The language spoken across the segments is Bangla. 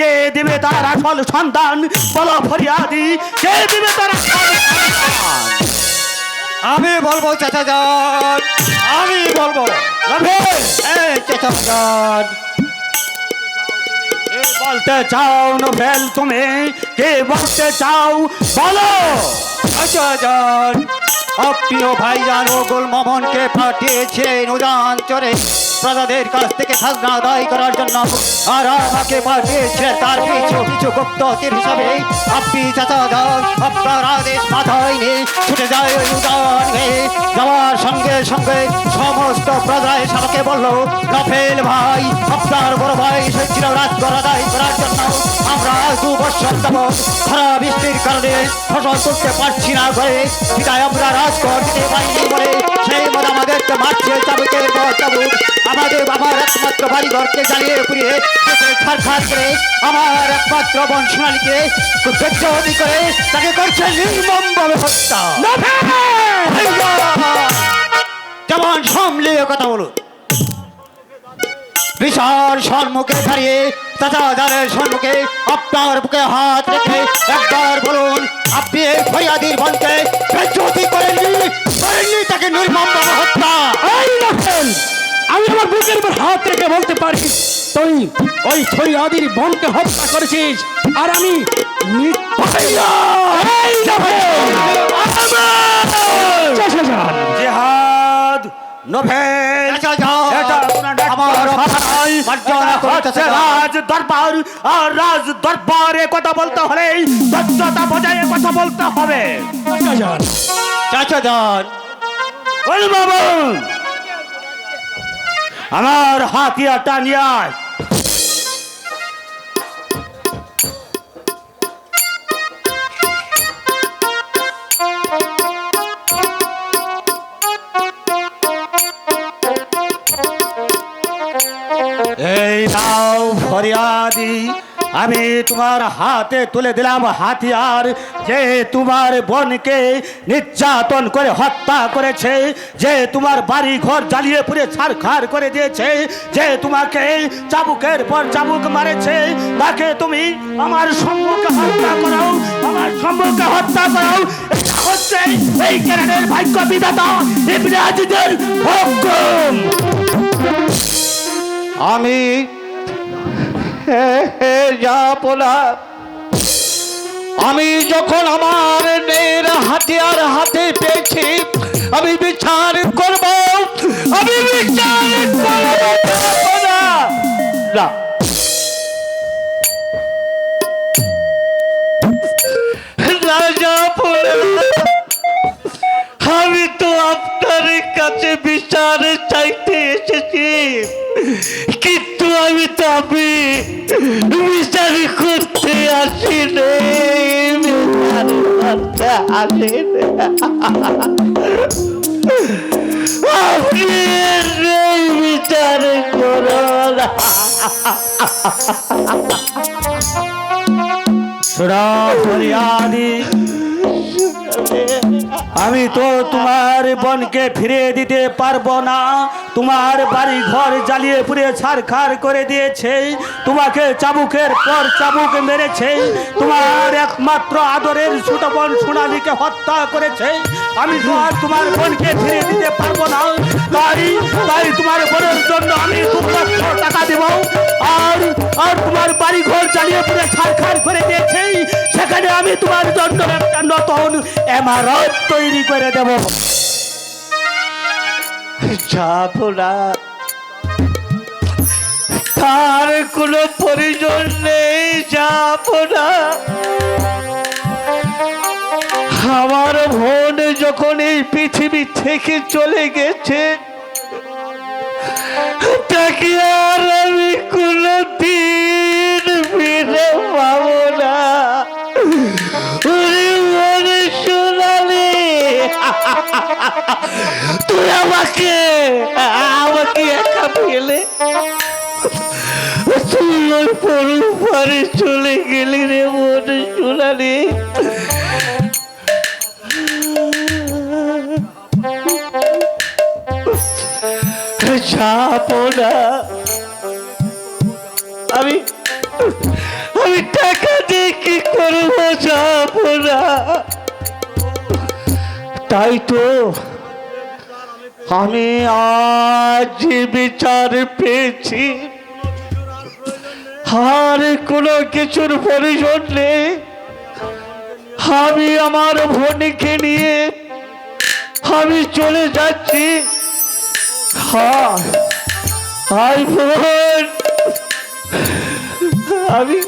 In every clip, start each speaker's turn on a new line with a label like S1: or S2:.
S1: কে দিবে তার আসল সন্তান? বলো ফরিয়াদি, কে দিবে তার আসল সন্তান?
S2: আমি বলবো চাচা যান, আমি বলবো। এই চাচা যান,
S1: কে বলতে চাও নোবেল? তুমি কে বলতে চাও বলো।
S2: চাচা যান, আপনিও ভাইজান ওগুল মামনকে পাঠিয়েছেন উজান চরে প্রজাদের কাছ থেকে খাজনা আদায় করার জন্য, আর আমাকে পাঠিয়েছে তার পিছু পিছু গুপ্তচর হিসাবে। আপনি চাচা যান, আপনার আদেশ মাথায় নিয়ে ছুটে যায় ওই উজান হয়ে। যাওয়ার সঙ্গে সঙ্গে সমস্ত প্রজা এসে আমাকে বললো, নফেল ভাই, আপনার বড় ভাই এসেছিল রাজগড় আদায় করার জন্য। আমরা 2 বছর যাবৎ খরা বৃষ্টির কারণে ফসল তুলতে পারছি না ঘরে, বিদায় আমরা রাজগড় দিতে পারিনি বলে সেই মত আমাদেরকে মারছে চাবুকের পর চাবুক। আমাদের বাবার একমাত্র বাড়ি ঘরকে জ্বালিয়ে পুড়িয়ে ছাড়খাড় করে আমার একমাত্র বোন সোনালীকে বেজ্জতি করে তাকে করছে নির্মমভাবে হত্যা। যেমন সামলিয়ে কথা বলুন। বিশাল সম্মুখে দাঁড়িয়ে চাচা জানের সম্মুখে আপনার বুকে হাত রেখে একবার বলুন, আপনি এই ফরিয়াদির বোনকে বেজ্জতি করেননি, তাকে নির্মমভাবে হত্যা?
S1: আমি আমার বুকের উপর হাত রেখে বলতে পারি, তুই ওই ফরিয়াদির বোনকে হত্যা করেছিস, আর আমি জিহাদ নোবেল রাজ দরবার, আর রাজ দরবারে কথা বলতে হলে সত্যতা বজায় কথা বলতে হবে।
S2: চাচা যান,
S1: ওই বাবু, আমার হাতিয়ারটা নিয়ে আয়। এই নাও ফরিয়াদি, আমি তোমার হাতে তুলে দিলাম হাতিয়ার। যে তোমার বোনকে নির্যাতন করে হত্যা করেছে, যে তোমার বাড়ি ঘর জ্বালিয়ে পুড়ে ছাড়খাড় করে দিয়েছে, যে তোমাকে চাবুকের পর চাবুক মারেছে, তাকে তুমি আমার সম্মুখে হত্যা করাও, আমার সম্মুখে হত্যা করাও। এটা হচ্ছে এই কেরানের ভাগ্য বিধাতা ইবনে আজিজের হুকুম।
S2: আমি যাবনা, আমি যখন আমার নের হাতিয়ার হাতে পেয়েছি, আমি বিচার করব, আমি বিচার করব না। আমি তো আপনার কাছে বিচার চাইতে এসেছি, কিন্তু আমি তো বিচার করতে আসি আপনি বিচার করুন।
S1: শোনো ফরিয়াদি, আমি তো তোমার বোনকে ফিরিয়ে দিতে পারবো না। তোমার বাড়ি ঘর জ্বালিয়ে পুড়ে ছাড়খাড় করে দিয়েছে, তোমাকে চাবুকের পর চাবুক মেরেছে, তোমার একমাত্র আদরের ছোট বোন সোনালীকে হত্যা করেছে। আমি তো আর তোমার বোনকে ফিরিয়ে দিতে পারবো না। তাই তোমার বোনের জন্য আমি 2 লক্ষ টাকা দেব, আর তোমার বাড়ি ঘর জ্বালিয়ে পুড়ে ছাড়খাড় করে দিয়েছে, সেখানে আমি তোমার জন্য একটা নতুন ইমারত তৈরি করে দেব।
S2: যাবো না, তার কোনো প্রয়োজন নেই, যাবো না। আমার বোন যখন এই পৃথিবী থেকে চলে গেছে, তাকে আর আমি কোনদিন ফিরে পাবো না। তুই আমাকে একা ফেলে তুই ওই পরে চলে গেলি রে বোন সোনালী। যাবো না,
S3: টাকা দিয়ে কি করবো যাবো না। তাই তো আমি আজ যে বিচার পেয়েছি, আর কোনো কিছুর প্রয়োজন নেই। আমি আমার বোনকে নিয়ে আমি চলে যাচ্ছি। হ্যাঁ, আই বোন, আমি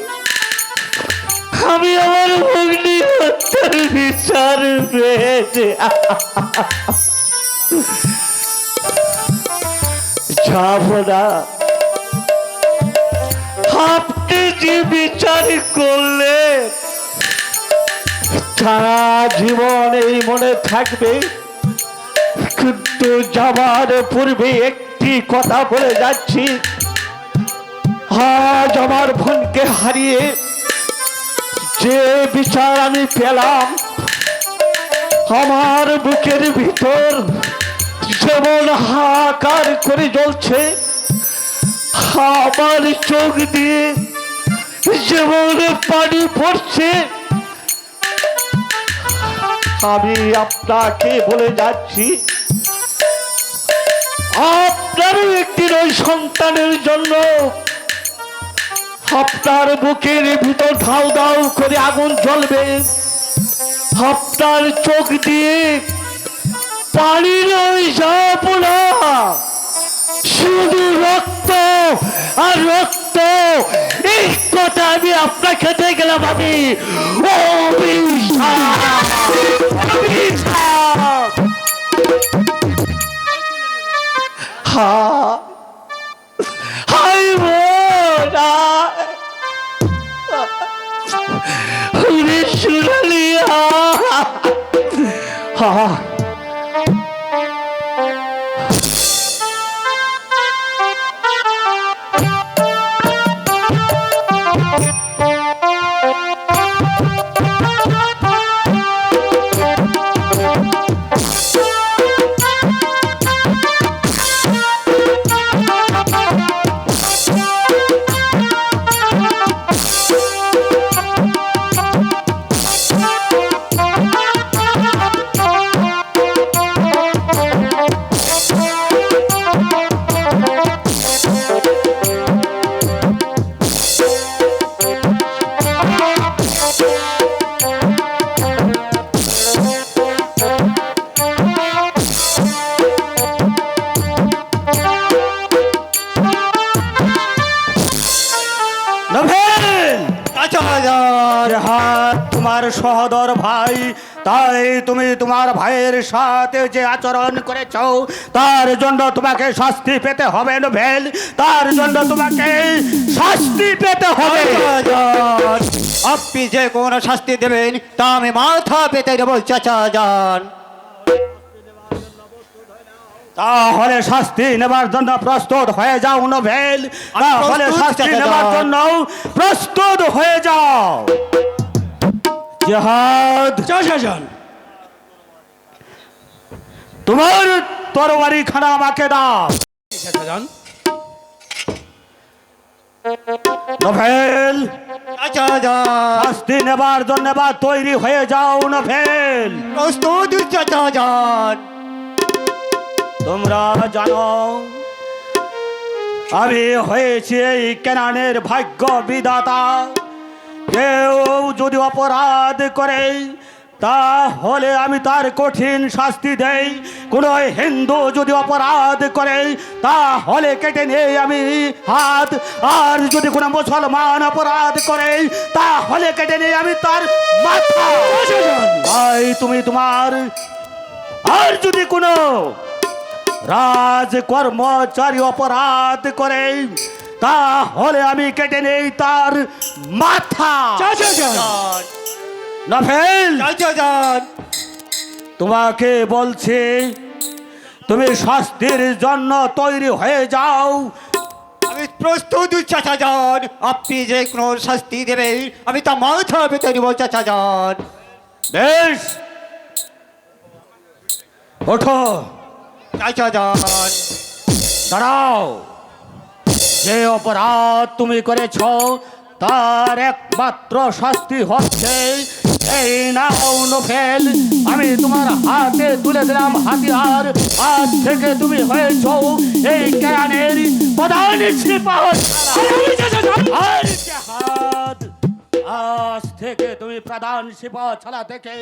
S3: আমি আমার ভগ্নি হত্যার বিচার পেয়েছি। যাব না। আপনি যে বিচার করলে সারা জীবন এই মনে থাকবে, কিন্তু যাবার পূর্বে একটি কথা বলে যাচ্ছি। আজ আমার বোনকে হারিয়ে যে বিচার আমি পেলাম, আমার বুকের ভিতর যেমন হাহাকার করে জ্বলছে, আমার চোখ দিয়ে যেমন পানি পড়ছে। আমি আপনাকে বলে যাচ্ছি, আপনারও একটি ওই সন্তানের জন্য আপনার বুকের ভিতর ধাউ ধাউ করে আগুন জ্বলবে। আপনার চোখ দিয়ে পানি নয় যাব না, শুধু রক্ত আর রক্ত। এই কথা আমি আপনাকে দিয়ে গেলাম। আমি অভিশাপ, অভিশাপ। হাই বোনা, শুনালিয়া।
S1: তোমার সহদর ভাই, তাই তুমি তোমার ভাইয়ের সাথে যে আচরণ করেছ তার জন্য তোমাকে শাস্তি পেতে হবে নোবেল, তার জন্য তোমাকে শাস্তি পেতে হবে।
S2: আপনি যে কোনো শাস্তি দেবেন তা আমি মাথা পেতে দেবো চাচা যান।
S1: তাহলে শাস্তি নেবার জন্য প্রস্তুত হয়ে যাও নোবেল, তাহলে শাস্তি নেবার জন্য প্রস্তুত হয়ে যাও। জিহাদ, তোমার তরবারি খানা আমাকে দাও। নোবেল,
S2: চাচা যান
S1: শাস্তি নেবার জন্য এবার তৈরি হয়ে যাও নোবেল।
S2: প্রস্তুত চাচা যান।
S1: তোমরা জানো আমি হয়েছি এই কেনানের ভাগ্য বিধাতা। কেউ যদি অপরাধ করে তাহলে আমি তার কঠিন শাস্তি দেই। কোনো হিন্দু যদি অপরাধ করে তাহলে কেটে নেই আমি হাত, আর যদি কোনো মুসলমান অপরাধ করে তাহলে কেটে নেই আমি তার মাথা। তাই তুমি তোমার, আর যদি কোনো রাজ কর্মচারী অপরাধ করে তাহলে আমি কেটে নেই তার মাথা। নোবেল,
S2: চাচা যান
S1: তোমাকে বলছি তুমি শাস্তির জন্য তৈরি হয়ে যাও।
S2: আমি প্রস্তুত চাচা যান। আপনি যে কোনো শাস্তি দেবেন আমি তা মাথা পেতে দেবো চাচা যান।
S1: বেশ, ওঠো।
S2: চাচা যান
S1: দাঁড়াও। যে অপরাধ তুমি করেছ তার একমাত্র শাস্তি হচ্ছে এই নাও নোভেল, আমি তোমার হাতে তুলে দিলাম হাতিয়ার। আজ থেকে তুমি হয়েছ এই কেরানের প্রধান সিপাহ। আর জাহাদ, আজ থেকে তুমি প্রধান সিপাহ ছাড়া থেকে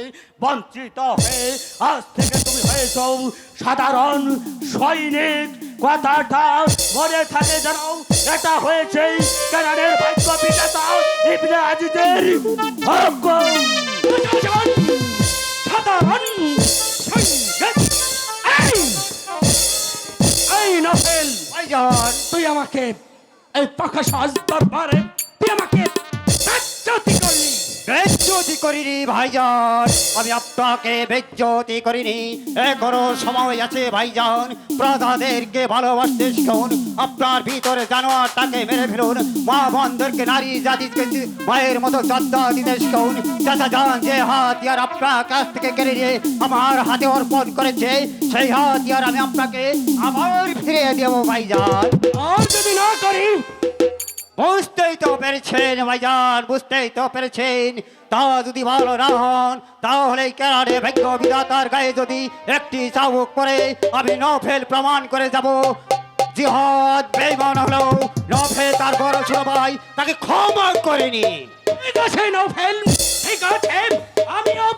S1: বঞ্চিত হয়ে আজ থেকে তুমি হয়েছ সাধারণ সৈনিক। কথাটা মনে থাকে জানাও, এটা হয়েছে কেরানের ভাগ্য বিধাতা ইবনে আজিজের হুকুম। সাধারণ সৈনিক। এই নোভেল,
S2: ভাইজান
S1: তুই আমাকে এই পাখা সাজ দরবারে তুই আমাকে বেজ্জতি করলি।
S2: বেজ্জতি করিনি ভাইজান, আমি আপনাকে বেজ্জতি করিনি। এখনো সময় আছে ভাইজান, প্রজাদেরকে ভালোবাসতে শিখুন। আপনার ভিতরে জানোয়ারটাকে মেরে ফেলুন, মা বোনদেরকে নারী জাতিকে মায়ের মতো শ্রদ্ধা দিতে শিখুন। চাচা যান যে হাতিয়ার আপনার কাছ থেকে কেড়ে নিয়ে আমার হাতে অর্পণ করেছে, সেই হাতিয়ার আমি আপনাকে আবার ফিরিয়ে দেবো ভাইজান।
S1: আর যদি না করি,
S2: বুঝতেই তো পেরেছেন ভাইজান, বুঝতেই তো পেরেছেন। তা যদি ভালো না হন তাহলে কেরানে ভাগ্য বিধাতার গায়ে যদি একটি চাবুক পরে আমি নোভেল প্রমাণ করে যাব জিহাদ বেঈমান হলো। নোভেল তার বড় ছোট ভাই, তাকে ক্ষমা করেনি।
S1: ঠিক আছে নোভেল, ঠিক আছে, আমিও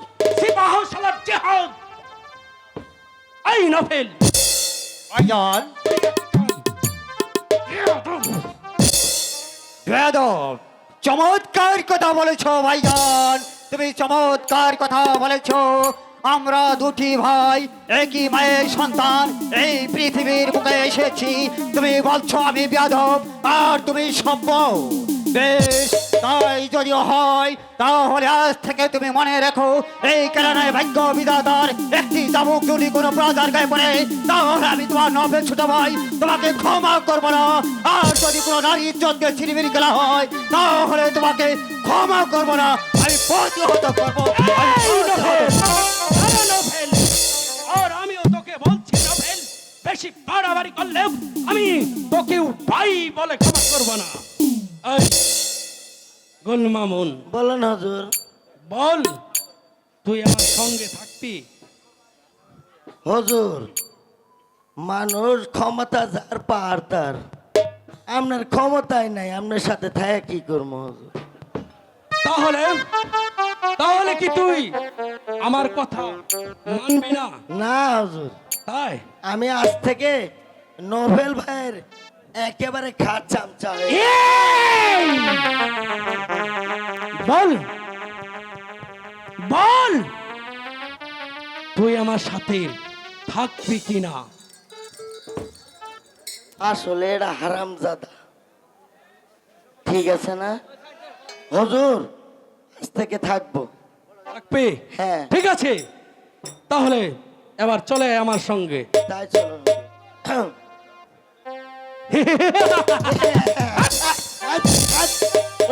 S1: সিপাহ সালার জিহাদ। এই নোভেল,
S2: ভাইজান বেয়াদব, চমৎকার কথা বলেছ ভাইজান, তুমি চমৎকার কথা বলেছ। আমরা দুটি ভাই একই মায়ের সন্তান এই পৃথিবীর বুকে এসেছি, তুমি বলছো আমি বেয়াদব আর তুমি সভ্য। বেশ, তাই যদিও হয় তাহলে আজ থেকে তুমি মনে রেখো, এই কারণে ভাগ্য বিধাতার একটি চাবুক যদি কোনো প্রজার গায়ে পড়ে তাহলে আমি তোমার নোভেল ছোট ভাই তোমাকে ক্ষমা করবো না। আর যদি কোনো নারী ইজ্জতকে ছিনিমিনি করা হয় তাহলে তোমাকে ক্ষমা করবো না, আমি প্রতিহত করবো।
S1: নোভেল, আর আমিও তোকে বলছি নোভেল, বেশি বাড়াবাড়ি করলেও আমি তোকেও ভাই বলে ক্ষমা করব না। এই গোল মামুন,
S3: বলেন হুজুর।
S1: বল, তুই আমার সঙ্গে থাকবি?
S3: হুজুর, মানুষ ক্ষমতা যার পার তার, আপনার ক্ষমতাই নাই, আপনার সাথে থাকে কি করবো হুজুর?
S1: তাহলে তাহলে কি তুই আমার কথা মানবি না?
S3: না হুজুর,
S1: তাই
S3: আমি আজ থেকে নোভেল ভাইয়ের একেবারে খাট চামচা হয়ে
S1: এই! বল বল, তুই আমার সাথে থাকবি কিনা?
S3: আসলে এটা হারামজাদা, ঠিক আছে না হুজুর? আজ থেকে থাকবো।
S1: থাকবি?
S3: হ্যাঁ।
S1: ঠিক আছে, তাহলে এবার চলে আয় আমার সঙ্গে।
S3: তাই চলো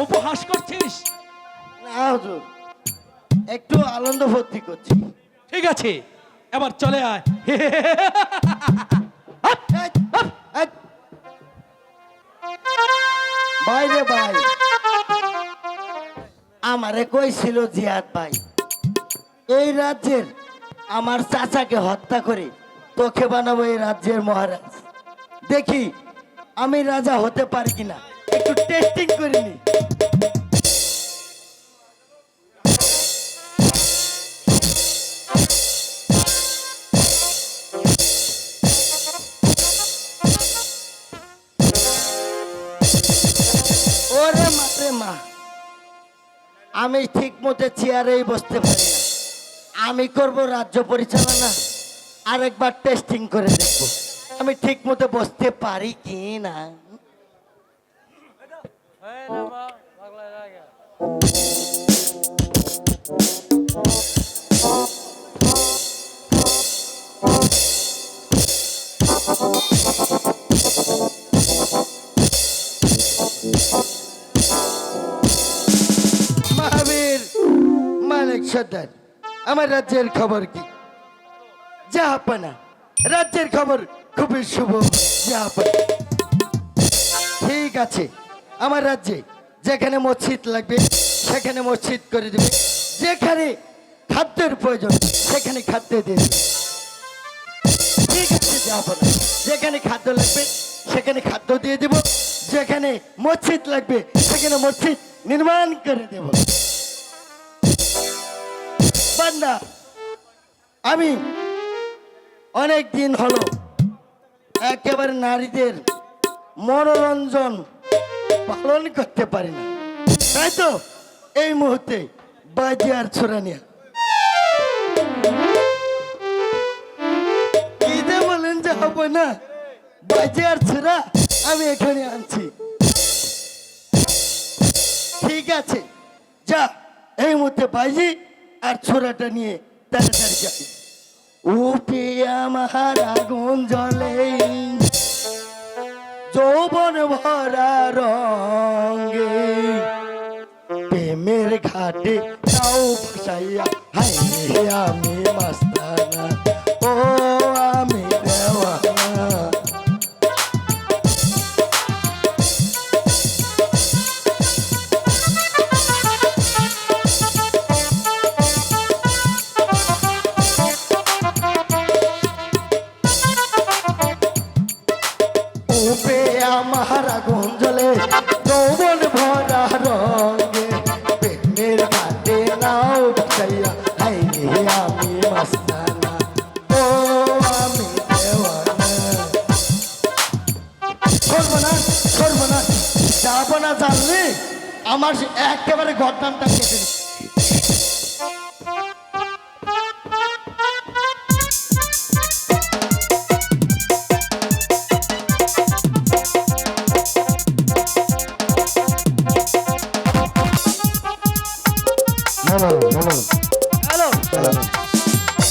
S1: উপহাস করছিস?
S3: না হুজুর, একটু আনন্দ ভর্তি করছি।
S1: ঠিক আছে, এবার চলে আয়।
S3: ভাই রে ভাই, আমারে কইছিল জিয়াদ ভাই এই রাজ্যের আমার চাচাকে হত্যা করে তোকে বানাবো এই রাজ্যের মহারাজ। দেখি আমি রাজা হতে পারি কিনা, একটু টেস্টিং করিনি। ওরে মা রে মা, আমি ঠিক মতো চেয়ারেই বসতে পারি না। আমি করব রাজ্য পরিচালনা, আরেকবার টেস্টিং করে দেখব আমি ঠিক মতো বসতে পারি কি না। মহাবীর মালিক সর্দার, আমার রাজ্যের খবর কি? জাহাপনা, রাজ্যের খবর খুবই শুভ। জাহাপনা, ঠিক আছে, আমার রাজ্যে যেখানে মসজিদ লাগবে সেখানে মসজিদ করে দেবে, যেখানে খাদ্যের প্রয়োজন সেখানে খাদ্য দিয়ে দেবে। ঠিক আছে যাবো না, যেখানে খাদ্য লাগবে সেখানে খাদ্য দিয়ে দেব, যেখানে মসজিদ লাগবে সেখানে মসজিদ নির্মাণ করে দেব। বান্দা, আমি অনেক দিন হলো একেবারে নারীদের মনোরঞ্জন পালন করতে পারি না, তাই তো এই মুহূর্তে বাজি আর ছোড়া নিয়ে কি যে বলেন যে হবে না, বাজি আর ছোড়া আমি এখানে আনছি। ঠিক আছে, যা এই মুহূর্তে বাজি আর ছোড়াটা নিয়ে তাড়াতাড়ি যাই। উপে আমার আগুন জ্বলে, যৌবন ভরা রঙে, প্রেমের ঘাটে নাও ভাসাইয়া, হাই রে আমি মাস্তানা, ও আমি দেওয়ানা। উপে আমার আগুন জ্বলে, যৌবন ভরা রঙে, প্রেমের ঘাটে নাও ভাসাইয়া, হাই রে আমি মাস্তানা, ও আমি দেওয়ানা। সরবো না, যাবো না জানলে আমার একেবারে গর্দানটা কেটে দিচ্ছে।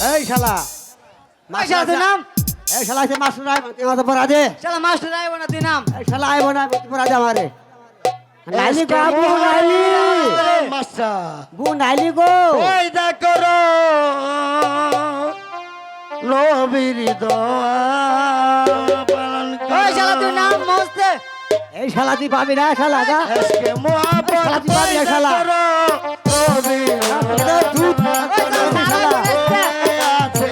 S2: এই শালা
S4: শালা তুই নাম
S2: এই শালা আছে মাস্টার আইব তুই মাথা পড়া দে
S4: শালা মাস্টার আইব না তুই নাম
S2: এই শালা আইব না পড়া দে আমারে নাইলি গো বু নাইলি
S3: মাস্টার
S2: বু নাইলি গো
S3: ওই দেখো নবীর দোয়া পালন
S4: ওই শালা তুই নাম মস্তে
S2: এই শালা তুই পাবি না শালা গা
S3: আজকে মোহাম্মদ
S2: শালা তুই পাবি না শালা
S3: নবীর
S2: দুধ শালা
S3: আছে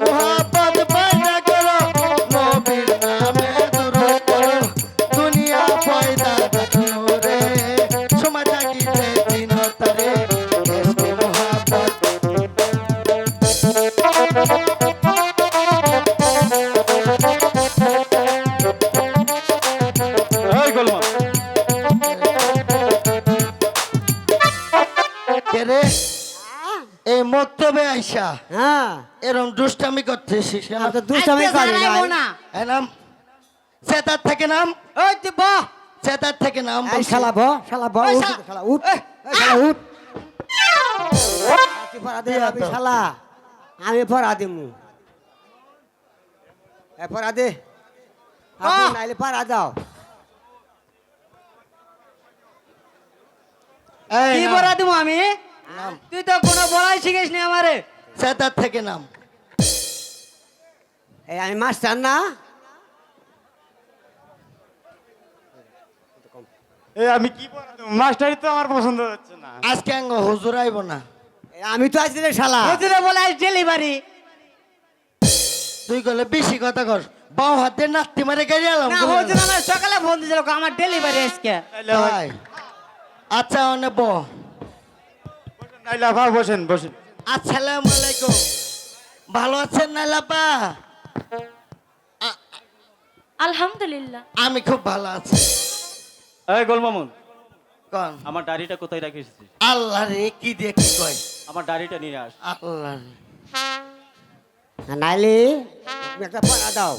S3: মোহাম্মদ পয়দা করো, নবীর নামে দুরূদ পড়ো, দুনিয়া পয়দা দেখো রে, সময় থাকিতে দিন তারে, এসকে মোহাম্মদ।
S1: এই গোলমাল
S3: কে রে এই মক্তবে আইসা
S2: হ্যাঁ
S3: এরম দুষ্টামি করতেছিস
S2: আর তো দুষ্টামি করি না
S3: এই নাম সেতার থেকে নাম,
S4: ওই তুই বাহ
S3: সেতার থেকে নাম
S2: এই
S3: বলছি।
S2: শালা ব
S4: ওই
S2: উঠ
S4: শালা।
S2: শালা উঠ এই শালা উঠ তুই পড়া দে আমি শালা আমি পড়া দিমু এ পড়া দে আপনি নাইলে পড়া দাও
S3: এই
S4: কি
S3: নাম,
S4: বলা দিব আমি
S3: নাম
S4: তুই তো কোনো বলাই শিখিস নি আমারে
S3: সেতার থেকে নাম।
S2: এই আমি মাস্টার না
S5: এই আমি কি পড়াবো মাস্টারই তো আমার পছন্দ হচ্ছে না
S3: আজকে আঙ্গ হুজুর আইব না,
S2: এই আমি তো আছি রে শালা
S4: হুজুরে বলে ডেলিভারি
S3: তুই গেলে বেশি কথা কর, বাও হাতে নাতি মারে গাড়ি আলাম
S4: না হুজুর আমার সকালে ফোন দিছিল আমার ডেলিভারি আজকে
S3: তাই? আচ্ছা অনে ব
S5: নাইলা ভাই বসেন বসেন
S3: আসসালামু আলাইকুম, ভালো আছেন নাইলাপা?
S6: আলহামদুলিল্লাহ।
S3: আমি খুব ভালো আছি।
S1: এই গোলমামুন
S3: কন
S1: আমার দাড়িটা কোথায় রাখিস?
S3: আল্লাহ রে কি দিয়ে কি কয়,
S1: আমার দাড়িটা নিয়ে আস।
S3: আল্লাহ রে।
S2: নাইলে তুমি একটা পড়া দাও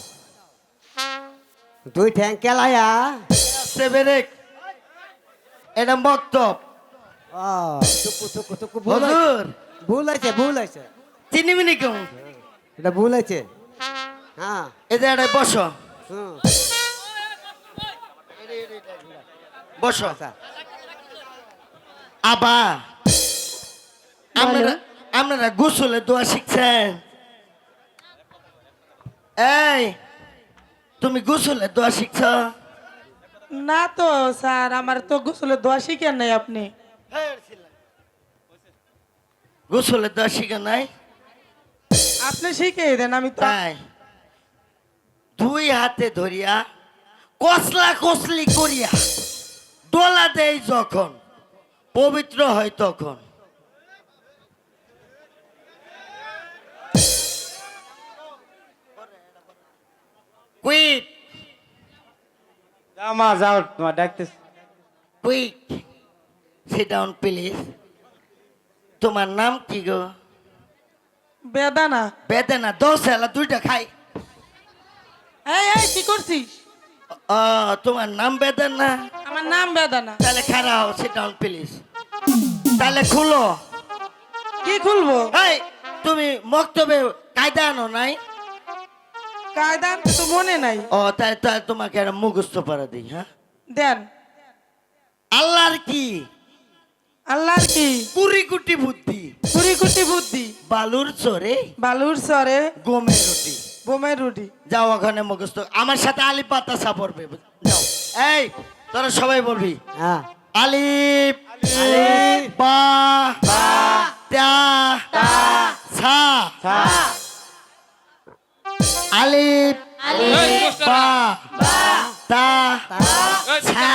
S2: দুই ঠ্যাং কেলায়া
S3: সেবেরেক এটা বক্তব
S2: ও টুকু ভুল হয়েছে।
S3: হুজুর
S2: ভুল হয়েছে
S3: চিনি মিনি কেমন
S2: এটা ভুল হয়েছে হ্যাঁ
S3: এটা এটা বসো
S2: হুম
S3: বসো।
S2: আচ্ছা
S3: আবা আপনারা আপনারা গোসলে দোয়া শিখছেন? এই তুমি গোসলের দোয়া শিখছ?
S7: না তো স্যার, আমার তো গোসলের দোয়া শিখেন নাই আপনি।
S3: গোসলের দোয়া শিখে নাই?
S7: আপনি শিখে দেন, আমি তো
S3: তাই দুই হাতে ধরিয়া কসলা কসলি করিয়া দোলা দেই যখন পবিত্র হয় তখন। কুইক
S5: যাও মা যাও, তোমার ডাকতেছি।
S3: Quick sit down please. তোমার নাম কি গো?
S7: বেদানা।
S3: বেদনা 10 এলা দুইটা খাই।
S7: এই এই কি করছিস?
S3: তোমার নাম বেদনা?
S7: আমার নাম বেদানা।
S3: তাহলে খাড়া হও, সিট ডাউন প্লিজ। তাহলে খুলো।
S7: কি খুলবো?
S3: এই তুমি মক্তবে কায়দা আনো নাই?
S7: কায়দা তো মনে নাই।
S3: তাই তাই তোমাকে একটা মুখস্থ পারা দিই। হ্যাঁ,
S7: দেন।
S3: আল্লাহর কি?
S7: আল্লাহর কি?
S3: কুড়ি কুটি বুদ্ধি,
S7: কুড়ি কুটি বুদ্ধি,
S3: বালুর চরে
S7: বালুর সরে
S3: গমের রুটি।
S7: বোমের রুটি।
S3: যাও ওখানে মুখস্থ। আমার সাথে আলিফ বাতাসা পড়বে। যাও। এই তোরা সবাই বলবি।
S2: হ্যাঁ।
S3: আলিফ বা তা সা। আলিফ বা তা সা।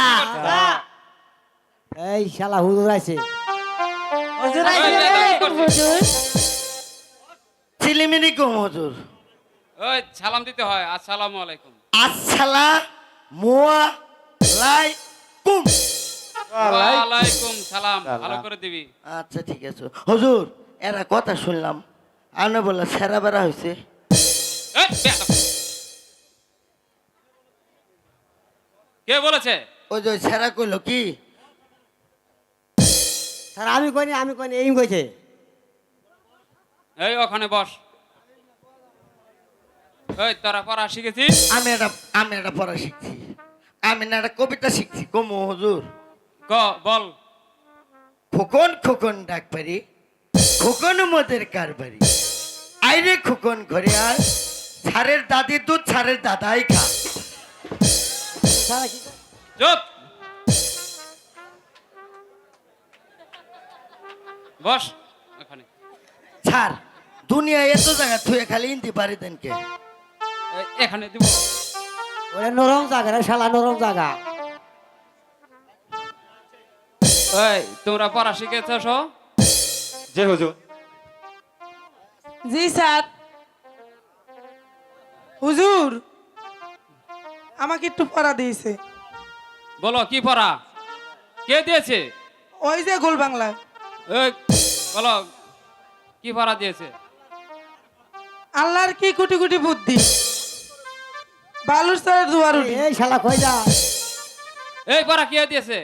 S2: এই শালা হুজুর আছে।
S4: হুজুর আইছে রে, হুজুর।
S3: চিলিমিনি কম হুজুর।
S8: ওই সালাম দিতে হয়, আসসালামু আলাইকুম।
S3: আসসালামু আলাইকুম।
S8: ওয়ালাইকুম সালাম, ভালো করে দিবি।
S3: আচ্ছা ঠিক আছে হুজুর। এরা কথা শুনলাম আনে বলে সেরা বেড়া হয়েছে।
S8: এই, বেয়াদব। কে বলেছে?
S3: ওই যে সেরা কইলো কি?
S2: স্যার আমি কইনি এই কইছে।
S8: এই ওখানে বস। এই তোরা পড়া শিখেছিস?
S3: আমি একটা পড়া শিখছি। আমি না একটা কবিতা শিখছি। কমু হুজুর।
S8: ক বল।
S3: খোকন খোকন ডাক পারি, খোকন মোদের কারবারি। আইরে খোকন ঘরে আর ছাড়ের দাদির দুধ ছাড়ের দাদাই খা।
S8: চুপ। বস ওখানে।
S3: ছাড়, দুনিয়া এত জায়গা থুয়ে খালি ইন্দি পারি দেন কে?
S8: এখানে দিব।
S2: ওরে নরম জায়গা রে শালা, নরম জায়গা।
S8: এই তোমরা পড়া শিখেছ?
S5: যে হুজুর।
S7: জি স্যার। হুজুর আমাকে একটু পড়া দিয়েছে।
S8: বলো কি পড়া? কে দিয়েছে?
S7: ওই যে গোল বাংলা।
S8: এই বলো কি পড়া দিয়েছে?
S7: আল্লাহর কি কোটি কোটি বুদ্ধি, বালুর সরে দুয়ার রুটি।
S2: এই শালা কই যা।
S8: এই পড়া কে দিয়েছে?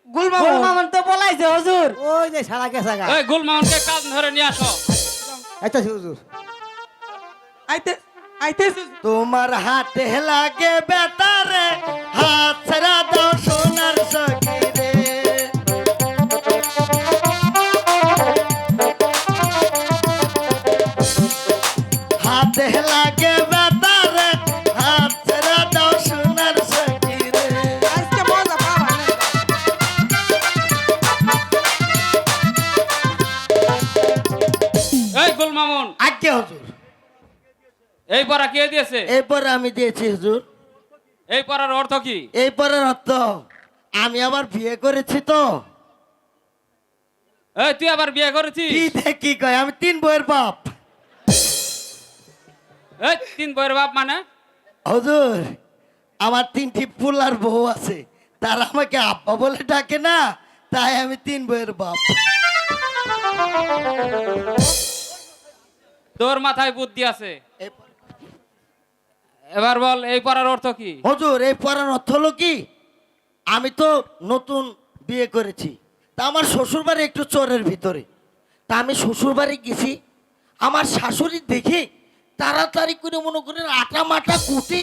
S7: গোল
S4: গোল
S7: মামা।
S4: মামন তো বলাইছে হুজুর।
S2: ওই যে শালা গেছে গা।
S8: এই গুলমাউনকে কাজ ধরে নিয়ে আসো।
S2: এই তো হুজুর।
S7: আইতে আইতে।
S3: তোমার হাতে লাগে বেতারে, হাত ছাড়া দাও সোনার সখী রে। হাতে লাগে বেতারে, হাত ছাড়া দাও সোনার সখী রে।
S7: আজকে মজা পাবা না।
S8: এই গুলমামুন,
S3: আজ্ঞে হুজুর।
S8: এই পড়া কে দিয়েছে?
S3: এরপরে আমি দিয়েছি হুজুর।
S8: এই পড়ার অর্থ কি?
S3: এই পরের অর্থ, আমি আবার বিয়ে করেছি তো।
S8: এই তুই আবার বিয়ে করেছিস?
S3: কি দেখি কয়, আমি 3 বইয়ের বাপ।
S8: এই 3 বইয়ের বাপ মানে?
S3: হুজুর আমার 3টি পুলার বউ আছে, তারা আমাকে আব্বা বলে ডাকে না, তাই আমি 3 বইয়ের বাপ।
S8: তোর মাথায় বুদ্ধি আছে।
S3: এই-
S8: এবার বল এই পড়ার অর্থ কি?
S3: হুজুর এই পড়ার অর্থ হলো কি, আমি তো নতুন বিয়ে করেছি, তা আমার শ্বশুর বাড়ি একটু চরের ভিতরে। তা আমি শ্বশুর বাড়ি গেছি, আমার শাশুড়ি দেখে তাড়াতাড়ি করে মনে করেন আটা মাটা কুটি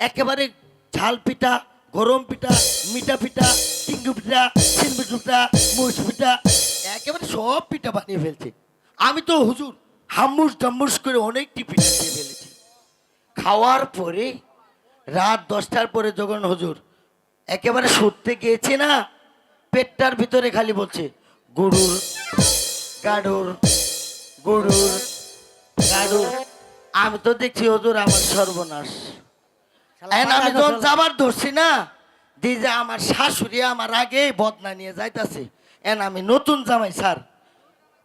S3: একেবারে ঝাল পিঠা, গরম পিঠা, মিঠা পিঠা, চিংড়ি পিঠা, চিংড়ি পিঠা, মুস পিঠা, একেবারে সব পিঠা বানিয়ে ফেলছে। আমি তো হুজুর হাম্মুস ডাম্মুস করে অনেকটি পিঠা খেয়ে ফেলেছি। খাওয়ার পরে রাত 10টার পরে যখন হুজুর একেবারে শুতে গিয়েছি না, পেটটার ভিতরে খালি বলছে গুড়ুর গাড়ুর গুড়ুর গাড়ুর। আমি তো দেখছি হুজুর আমার সর্বনাশ। এখন আমি যখন যাবার ধরছি না, দিয়ে যে আমার শাশুড়ি আমার আগে বদনা নিয়ে যাইতাছে। এখন আমি নতুন জামাই স্যার,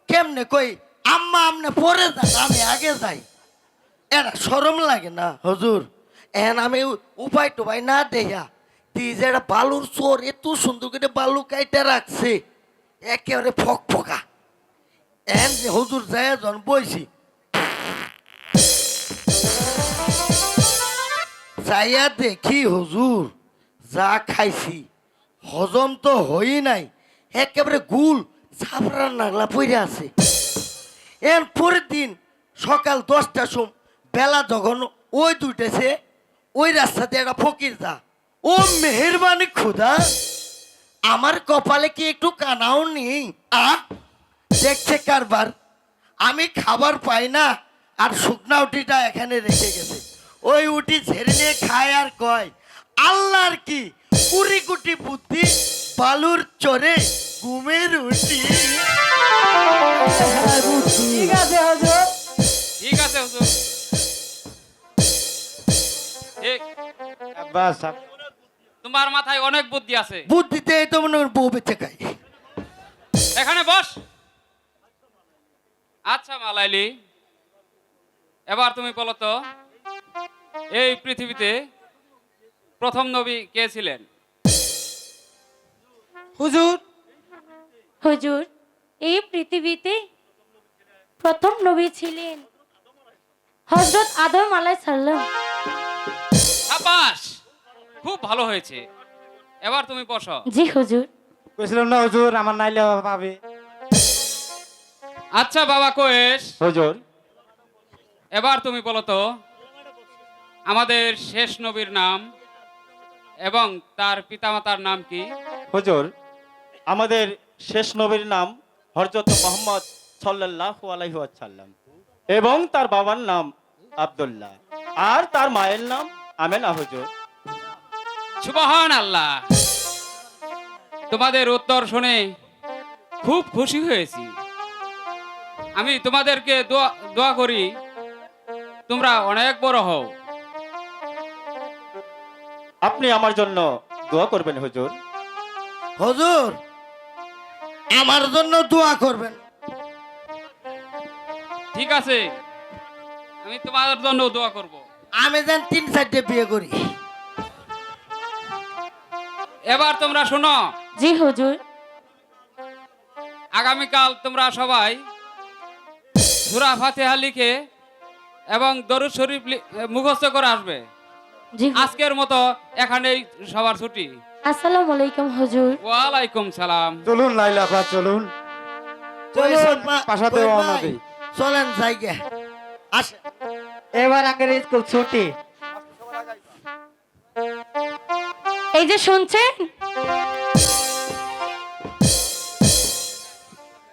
S3: কেমনে কই আম্মা আমনে পরে যান আমি আগে যাই, এরা শরম লাগে না হুজুর। এখন আমি উপায় টুপাই না দেয়া তুই যে একটা বালুর চোর এত সুন্দর করে বালু কাইটা রাখছে একেবারে ফক ফকা। এখন যে হুজুর যায় যখন বইছি যাইয়া দেখি হুজুর যা খাইছি হজম তো হই নাই, একেবারে গুল ছাপড়ার নাগলা পড়ে আছে। এর পরের দিন সকাল 10টার সময় বেলা যখন ওই দুইটেছে, ওই রাস্তাতে একটা ফকির যা, ও মেহেরবানি খুদা আমার কপালে কি একটু কানাও নেই? দেখছে কারবার, আমি খাবার পাই না আর শুকনা উটিটা এখানে রেখে গেছে। ওই উটি ঝেড়ে নিয়ে খায় আর কয় আল্লাহর কি কুড়ি কুটি বুদ্ধি, বালুর চরে ঘুমের উটি।
S4: ঠিক আছে হুজুর।
S8: ঠিক আছে হুজুর, ঠিক।
S5: বাস
S8: তোমার মাথায় অনেক বুদ্ধি আছে।
S3: বুদ্ধিতে এই তো মনে হয় বউ বেঁচে খায়।
S8: এখানে বস। আচ্ছা মালাইলি, এবার তুমি বলো তো এই পৃথিবীতে প্রথম নবী কে ছিলেন?
S7: হুজুর
S6: হুজুর, এই পৃথিবীতে প্রথম নবী ছিলেন হযরত আদম আলাইহিস সালাম।
S8: সাবাস, খুব ভালো হয়েছে। এবার তুমি বসো।
S6: জি হুজুর।
S5: কইছিলাম না হুজুর আমার নাইলে পাবে।
S8: আচ্ছা বাবা কোয়েশ,
S5: হুজুর
S8: এবার তুমি বলো তো আমাদের শেষ নবীর নাম এবং তার পিতামাতার নাম কি?
S9: হুজুর, আমাদের শেষ নবীর নাম হযরত মুহাম্মদ সাল্লাল্লাহু আলাইহি ওয়াসাল্লাম এবং তার বাবার নাম আব্দুল্লাহ আর তার মায়ের নাম আমেনা। হুজুর
S8: সুবহানাল্লাহ, তোমাদের উত্তর শুনে খুব খুশি হয়েছি। আমি তোমাদেরকে দোয়া করি তোমরা অনেক বড় হও।
S9: আপনি আমার জন্য দোয়া করবেন হুজুর।
S3: হুজুর আমার জন্য দোয়া করবেন।
S8: ঠিক আছে, আমি তোমাদের জন্য দোয়া করব।
S3: আমি যেন 3-4টে বিয়ে করি।
S8: এবার তোমরা শোনো,
S6: জি হুজুর।
S8: আগামীকাল তোমরা সবাই সূরা ফাতিহা লিখে এবং দরুদ শরীফ মুখস্থ করে আসবে।
S6: জি হুজুর।
S8: আজকের মতো এখানেই সবার ছুটি।
S6: আসসালামু আলাইকুম হুজুর।
S8: ওয়ালাইকুম সালাম।
S5: চলুন লাইলা আপা চলুন। পাশাতে রওনা দেই।
S3: চলেন জায়গা আসে।
S4: এবার আগের স্কুল ছুটি।
S6: এই যে শুনছেন,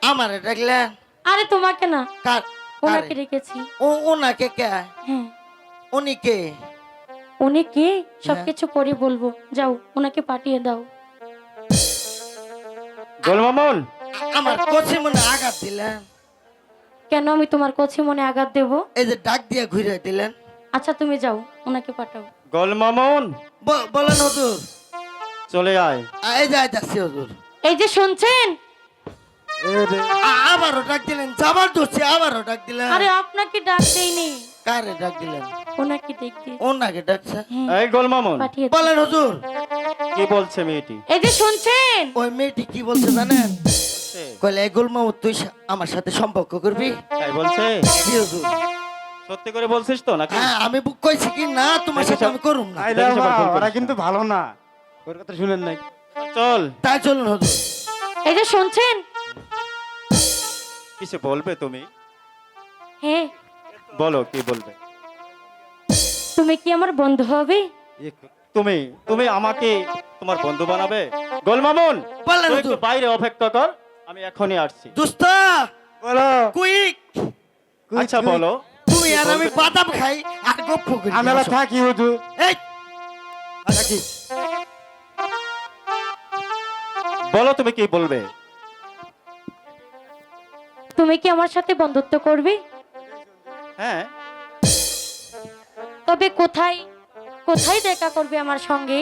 S3: আমারে ডাকলেন?
S6: আরে তোমাকে না,
S3: কার?
S6: ওনাকে রেখেছি।
S3: ওনাকে কে?
S6: হ্যাঁ,
S3: উনি কে?
S6: উনি কে সবকিছু পরে বলবো, যাও ওনাকে পাঠিয়ে দাও।
S9: গোল মামুন,
S3: আমার কচি মনে আঘাত দিলেন।
S6: কেন আমি তোমার কাছে মনে আঘাত দেব?
S3: এই যে ডাক দিয়ে ঘুরে দিলেন।
S6: আচ্ছা তুমি যাও, ওনাকে পাঠাও।
S9: গোল মামুন
S3: বলেন হুজুর।
S9: চলে আয়।
S3: এই যে যাচ্ছি হুজুর।
S6: এই যে শুনছেন,
S3: আবারও ডাক দিলেন, যাবার ধরছি আবারও ডাক দিলেন।
S6: আরে আপনাকে ডাক দেইনি,
S3: কারে ডাক দিলেন?
S6: ওনাকে দেখতে।
S3: ওনাকে ডাকছে?
S9: এই গোল মামুন,
S6: পাঠিয়ে দাও।
S3: বলেন হুজুর।
S9: কি বলছে মেয়েটি?
S6: এই যে শুনছেন,
S3: ওই মেয়েটি কি বলছে জানেন? কইলে এই গুলমামু তুই আমার সাথে সম্পর্ক করবি?
S9: তাই বলছে?
S3: জি হুজুর।
S9: সত্যি করে বলছিস তো নাকি?
S3: হ্যাঁ আমি কইছি কি না তোমার সাথে আমি করুম না।
S5: লাইলা আপা ওরা কিন্তু ভালো না, ওর কথা শুনেন নাই।
S9: চল।
S3: তাই চলুন হুজুর।
S6: এই যে শুনছেন,
S9: কিছু বলবে তুমি?
S6: হ্যাঁ
S9: বলো কি বলবে।
S6: তুমি কি আমার বন্ধু হবে?
S9: তুমি তুমি আমাকে তোমার বন্ধু বানাবে? গোল মামুন,
S3: বলেন
S9: তুই একটু
S3: হুজুর।
S9: বাইরে অপেক্ষা কর, আমি এখনই আসছি।
S3: দোস্ত
S5: বলো
S3: কুইক।
S9: আচ্ছা বলো।
S3: তুই তুমি আর আমি বাদাম খাই আর গপ্প করি
S5: আমি এলা
S3: আসো।
S5: থাকি হুজুর।
S3: এই থাকি।
S9: বলো তুমি কি বলবে?
S6: তুমি কি আমার সাথে বন্ধুত্ব করবে?
S9: হ্যাঁ,
S6: তবে কোথায় কোথায় দেখা করবে আমার সঙ্গে?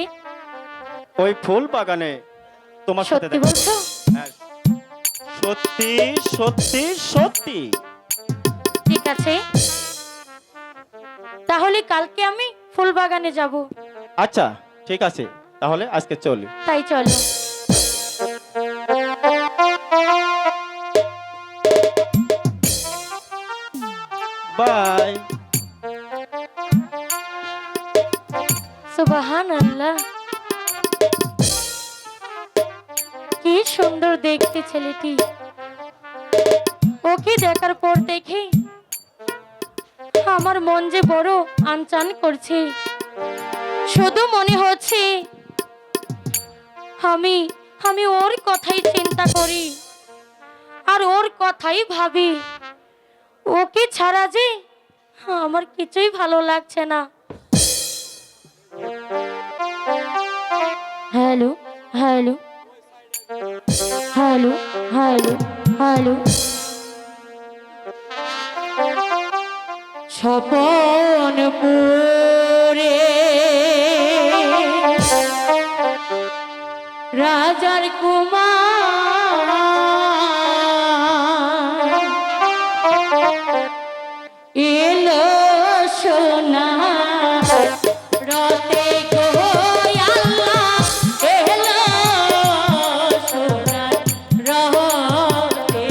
S9: ওই ফুল বাগানে তোমার সাথে
S6: সত্যি
S9: দেখা
S6: বলছো?
S9: করব। হ্যাঁ, সত্যি সত্যি সত্যি।
S6: ঠিক আছে, তাহলে কালকে আমি ফুল বাগানে যাব।
S9: আচ্ছা ঠিক আছে, তাহলে আজকে চলি।
S6: তাই চলো।
S9: বাই।
S6: সুবহানাল্লাহ, কি সুন্দর দেখতে ছেলেটি। ওকে দেখার পর দেখে আমার মন যে বড় আনচান করছে। শুধু মনে হচ্ছে আমি আমি ওর কথাই চিন্তা করি আর ওর কথাই ভাবি। ওকে ছাড়া যে আমার কিছুই ভালো লাগছে না। Hello hello hello hello hello, স্বপনপুরে রাজার কুমার এলো সোনা রতে গো আল্লাহ, এলো সোনা রতে।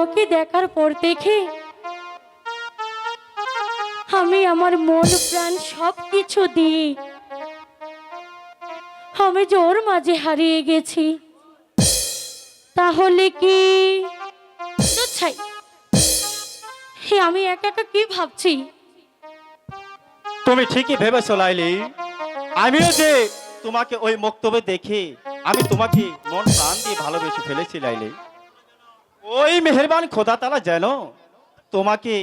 S6: ওকে দেখার পর থেকে আমি আমার মন প্রাণ সব কিছু দিয়ে আমি যে ওর মাঝে হারিয়ে গেছি, তাহলে কি ছাই হে আমি একা একা কি ভাবছি?
S9: তুমি ঠিকই ভেবেছো লাইলি, আমিও যে তোমাকে ওই মক্তবে দেখে আমি তোমাকে মন প্রাণ দিয়ে ভালোবেসে ফেলেছি লাইলি। ওই মেহেরবান খোদা তাআলা যেন তোমাকে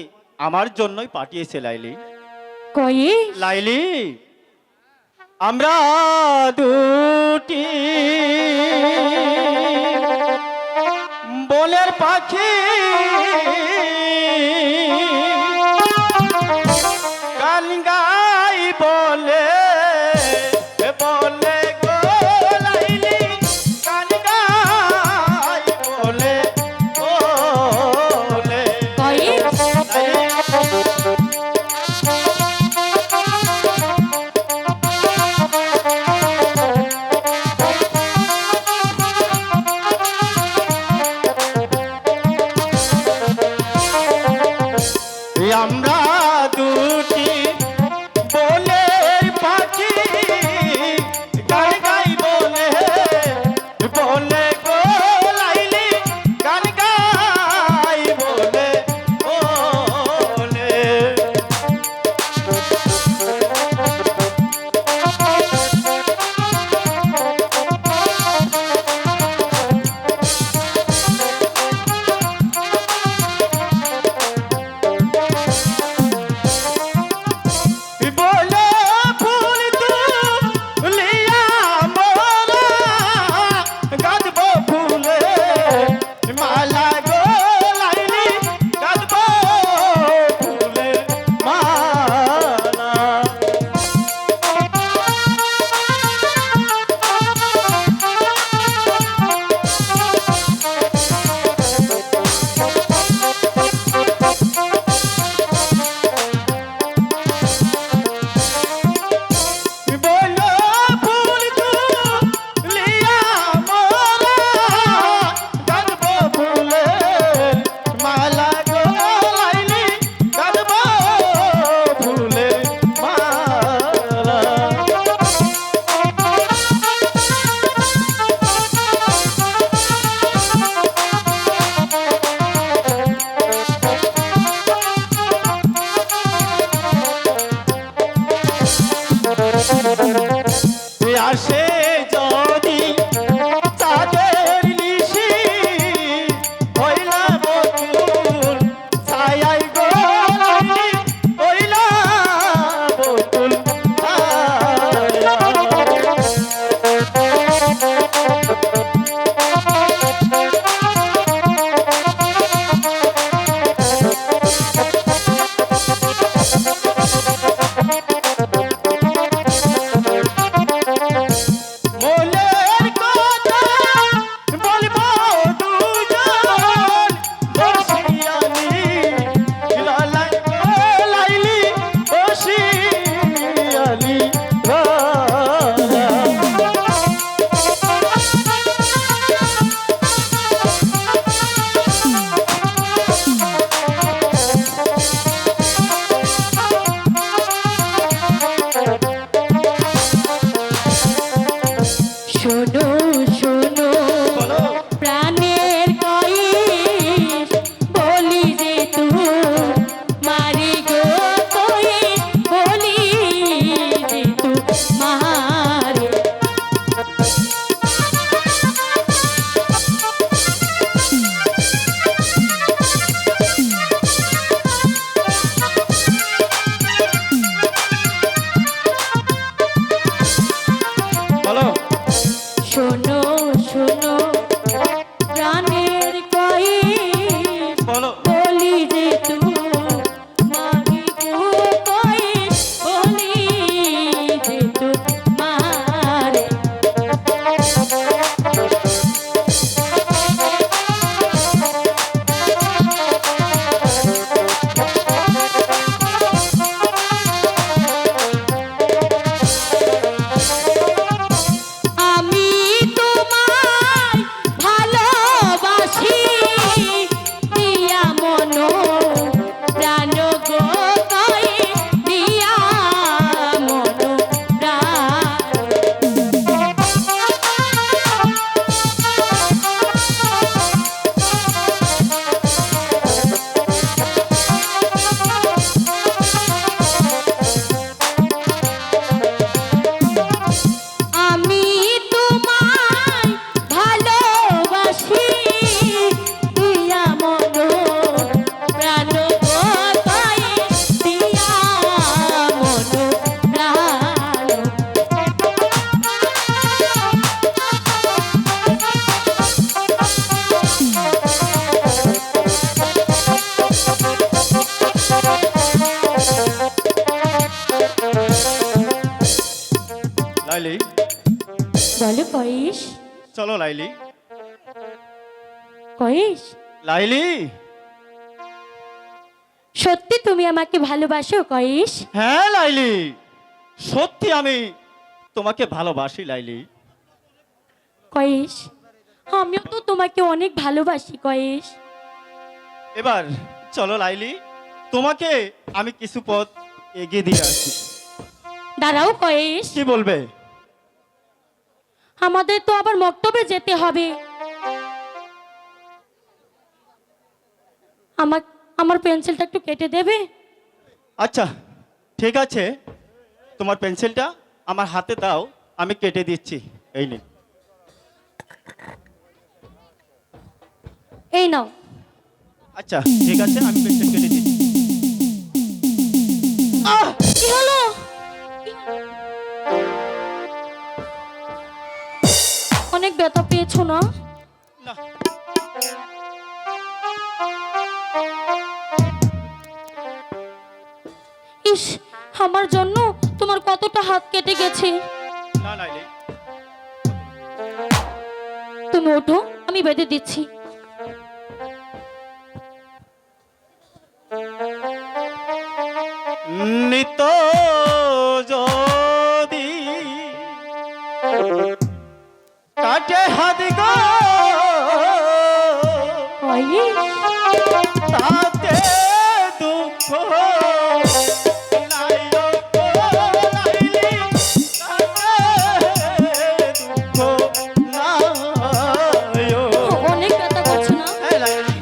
S9: আমার জন্যই পাঠিয়েছে লাইলি।
S6: কয়ে
S9: লাইলি, আমরা দুটি বনের পাখি গান গাই বলে বলে গো লাইলি, গান গাই বলে বলে
S6: কয়ে
S9: আমরা দুটি বনের পাখি গান গাই বলে বলে গো লাইলি, গান গাই বলে বলে বলে ফুল তুলিয়া মোরা গাঁথব ফুলে মালা গো লাইলি, গাঁথব ফুলে মালা। বলো ফুল তুলিয়া মোরা গাঁথব ফুলের মালা গো লাইলি, গাঁথব ফুলের মালা। আসে যদি চাঁদের নিশি হইলা বকুল ছায়াই গো লাইলি, হইলা বকুল ছায়া। লাইলি
S6: বলো কয়েস।
S9: চলো লাইলি
S6: কয়েস,
S9: লাইলি
S6: সত্যি তুমি আমাকে ভালোবাসো কয়েস?
S9: হ্যাঁ লাইলি, সত্যি আমি তোমাকে ভালোবাসি লাইলি।
S6: কয়েস, আমিও তো তোমাকে অনেক ভালোবাসি কয়েস।
S9: এবার চলো লাইলি, তোমাকে আমি কিছু পথ এগিয়ে দিয়ে আসি।
S6: দাঁড়াও কয়েস,
S9: কি বলবে?
S6: আমাদের তো আবার মক্তবে যেতে হবে। আমার আমার পেন্সিলটা একটু কেটে দেবে?
S9: আচ্ছা ঠিক আছে, তোমার পেন্সিলটা আমার হাতে দাও, আমি কেটে দিচ্ছি। এই নিন।
S6: এই নাও।
S9: আচ্ছা ঠিক আছে, আমি পেন্সিল কেটে দিচ্ছি।
S6: কি হলো? অনেক ব্যথা পেয়েছো না?
S9: না,
S6: ইস, আমার জন্য তোমার কতটা হাত কেটে গেছে।
S9: না লাইলি,
S6: তুমি ওঠো, আমি বেঁধে দিচ্ছি।
S9: নিত যদি কাটে হাত গো,
S6: কয়েস,
S9: তাতে দুঃখ নাই গো লাইলি, তাতে দুঃখ নাই ও।
S6: অনেক ব্যথা করছো না?
S9: এই লাইলি,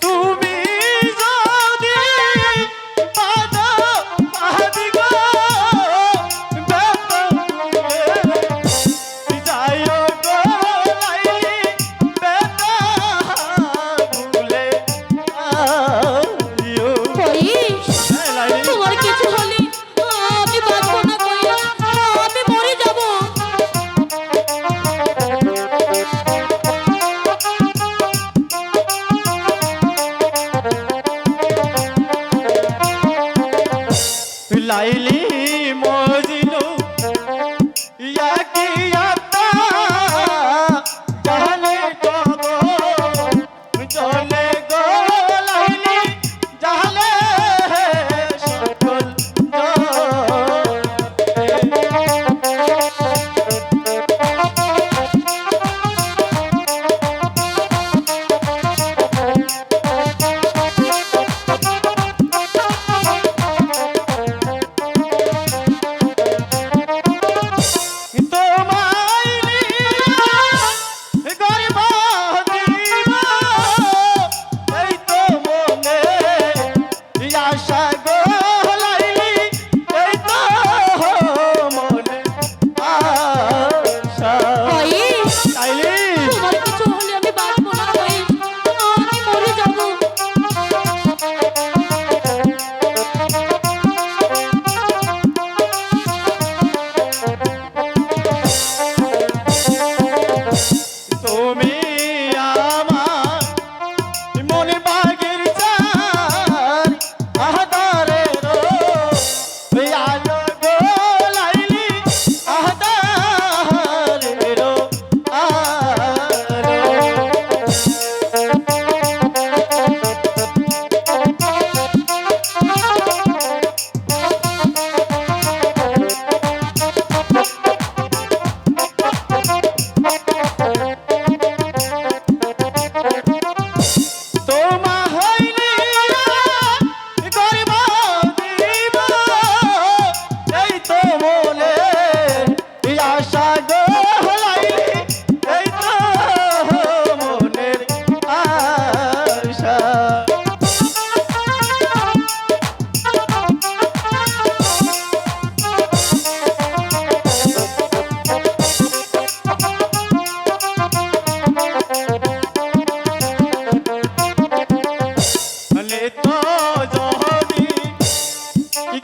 S9: তুমি যদি বাঁধো বাঁধি গো, ব্যথা ভুলে যাইও গো লাইলি, ব্যথা ভুলে যাইও।
S6: কয়েস,
S9: এই লাইলি,
S6: তোমার কিছু হলে আমি বাঁচবো না কয়েস, আমি মরে যাব।
S9: লাইলি মজনু ইয়াকি আতা জানে গো চলে গো লাইলি, জালে সকল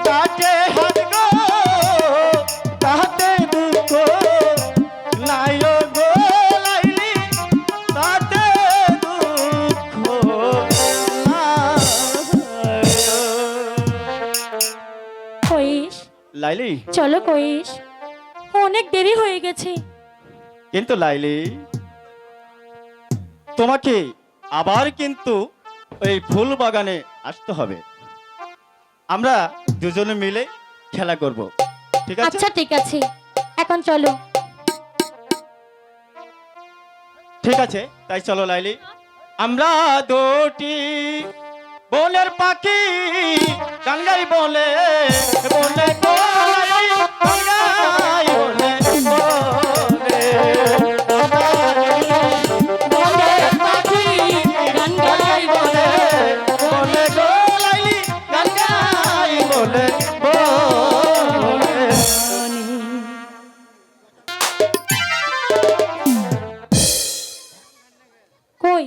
S9: কাটে হাত গো তাহাতে দুঃখ নাই গো লাইলি তাতে দুঃখ নাই।
S6: কইস
S9: লাইলি
S6: চলো কইস, অনেক দেরি হয়ে গেছে।
S9: কিন্তু লাইলি তোমাকে আবার কিন্তু ওই ফুল বাগানে আসতে হবে, আমরা দুজনে মিলে খেলা করব, ঠিক আছে?
S6: আচ্ছা ঠিক আছে, এখন চলো।
S9: ঠিক আছে, তাই চলো লাইলি। আমরা দুটি বনের পাখি গান গাই বলে বলে গো লাইলি, গান গাই বলে বলে। বনের পাখি গান গাই বলে বলে গো লাইলি, গান গাই বলে বলে।
S6: কই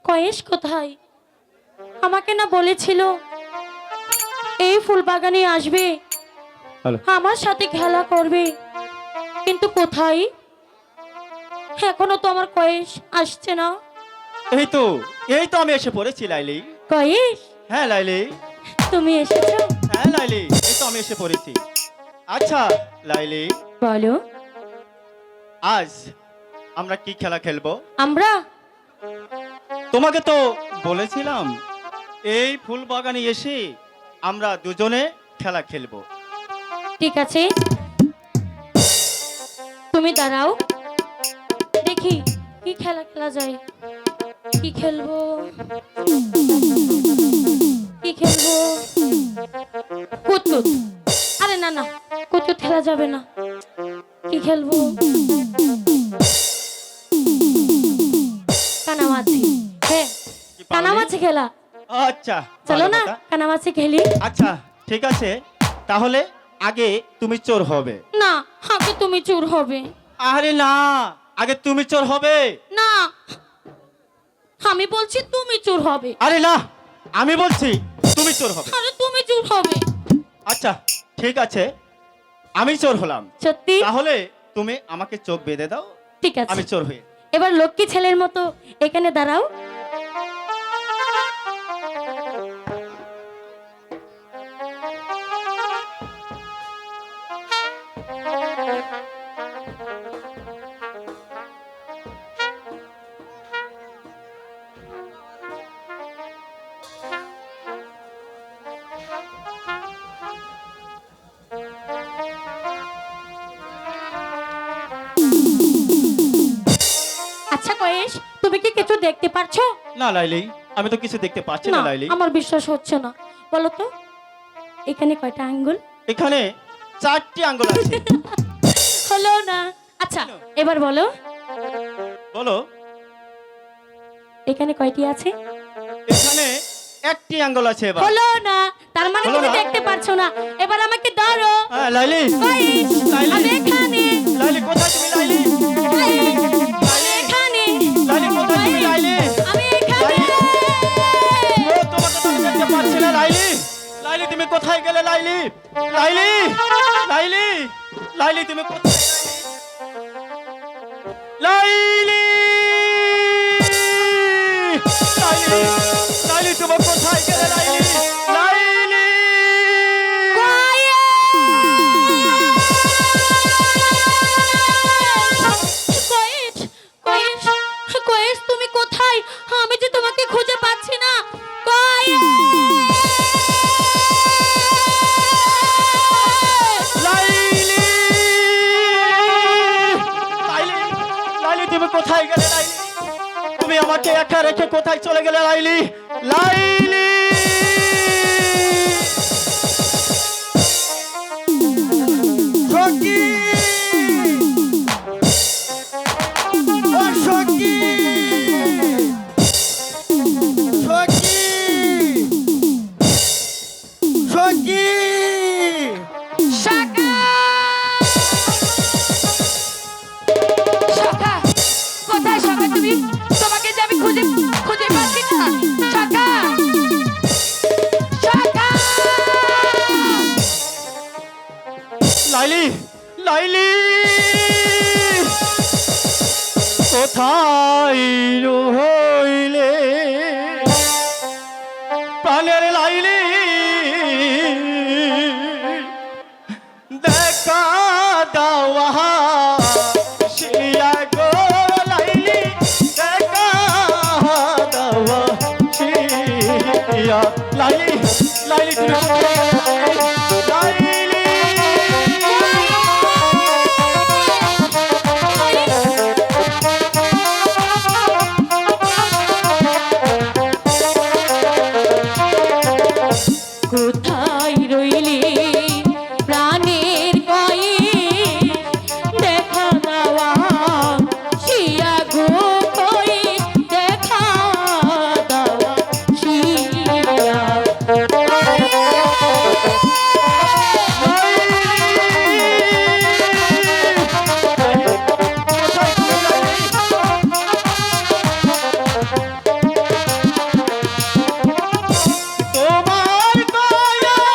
S6: কয়েস কোথায়? আমাকে না বলেছিল এই ফুল বাগানে আসবে,
S9: হ্যালো।
S6: আমার সাথে খেলা করবে, কিন্তু কোথায়? এখনো তো আমার কয়েস আসছে না।
S9: এই তো আমি এসে পড়েছি লাইলি।
S6: কয়েস
S9: হ্যাঁ লাইলি,
S6: তুমি এসেছো?
S9: হ্যাঁ লাইলি, এই তো আমি এসে পড়েছি। আচ্ছা লাইলি,
S6: বলো।
S9: আজ আমরা কি খেলা খেলবো?
S6: আমরা
S9: তোমাকে তো বলেছিলাম এই ফুল বাগানে এসে আমরা দুজনে খেলা খেলবো।
S6: ঠিক আছে, তুমি দাঁড়াও, দেখি কি খেলা খেলা যায়। কি খেলবো কি খেলবো? কুতকুত। আরে না না, কুতকুত খেলা যাবে না। কি খেলবো? কানামাছি। হ্যাঁ,
S9: কি পারবে?
S6: কানামাছি খেলা।
S9: আচ্ছা
S6: চলো
S9: ভালো
S6: না
S9: কথা।
S6: কানামাছি খেলি।
S9: আচ্ছা ঠিক আছে, তাহলে আগে তুমি চোর হবে।
S6: না, আগে তুমি চোর হবে।
S9: আরে না, আগে তুমি চোর হবে।
S6: না, আমি বলছি তুমি চোর হবে।
S9: আরে না, আমি বলছি তুমি চোর হবে।
S6: আরে তুমি চোর হবে।
S9: আচ্ছা ঠিক আছে, আমি চোর হলাম।
S6: সত্যি?
S9: তাহলে তুমি আমাকে চোখ বেঁধে দাও,
S6: ঠিক আছে,
S9: আমি চোর হয়ে।
S6: এবার লক্ষ্মী ছেলের মতো এখানে দাঁড়াও। আচ্ছা কয়েস, তুমি কি কিছু দেখতে পারছো?
S9: না লাইলি, আমি তো কিছু দেখতে পাচ্ছি না
S6: না,
S9: লাইলি।
S6: আমার বিশ্বাস হচ্ছে না। বলো তো এখানে কয়টা আঙ্গুল?
S9: এখানে 4টি আঙ্গুল আছে।
S6: হলো না। আচ্ছা এবার বলো
S9: বলো,
S6: এখানে কয়টি আছে?
S9: এখানে 1টি আঙ্গুল আছে। এবার
S6: হলো না, তার মানে
S9: হলো
S6: তুমি
S9: না?
S6: দেখতে পারছো না। এবার আমাকে ধরো।
S9: হ্যাঁ লাইলি,
S6: কয়েস,
S9: লাইলি।
S6: আমি এখানে।
S9: লাইলি কোথায় তুমি লাইলি?
S6: কয়েস, আমি এখানে।
S9: লাইলি কোথায় তুমি লাইলি?
S6: আমি এখানে।
S9: ও তোমাকে তো আমি দেখতে পাচ্ছি না লাইলি। লাইলি তুমি কোথায় গেলে লাইলি? লাইলি, লাইলি, লাইলি তুমি কোথায়? লাইলি, লাইলি, লাইলি তুমি কোথায় গেলে লাইলি? লাইলি,
S6: কয়েস, কয়েস, কয়েস, তুমি কোথায়? আমি যে তোমাকে খুঁজে পাচ্ছি না। কয়েস,
S9: লাইলি, লাইলি, লাইলি তুমি কোথায় গেলে লাইলি? তুমি আমাকে একা রেখে কোথায় চলে গেলে লাইলি? লাইলি, সখী, ও সখী, সখী, সখী।
S6: কোথায় সখা তুমি? তোমাকে যে আমি খুঁজে খুঁজে পাচ্ছি না। সখা, সখা,
S9: লাইলি কোথায় রইলে প্রাণের লাইলি দেখা দাওয়া শিয়া গো লাইলি দেখা দাওয়া শিয়া লাইলি লাইলি লাইলি
S6: কোথায় রইলি প্রাণের কয়ে দেখা দেওয়া শিয়া গো কয়ে দেখা দেওয়া শিয়া
S9: তোমার দয়া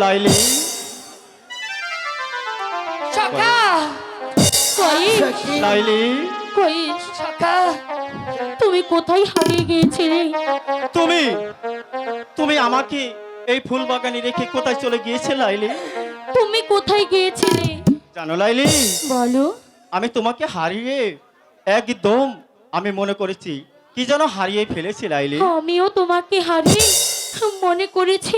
S9: লাইলি
S6: সখা কই
S9: লাইলি
S6: কই সখা তুমি কোথায় হারিয়ে গিয়েছিলে?
S9: তুমি তুমি আমাকে এই ফুল বাগানে রেখে কোথায় চলে গিয়েছে লাইলি?
S6: তুমি কোথায় গিয়েছিলে
S9: জানো লাইলি,
S6: বলো।
S9: আমি তোমাকে হারিয়ে একদম আমি মনে করেছি কি যেন হারিয়ে ফেলেছি লাইলি।
S6: আমিও তোমাকে হারিয়ে মনে করেছি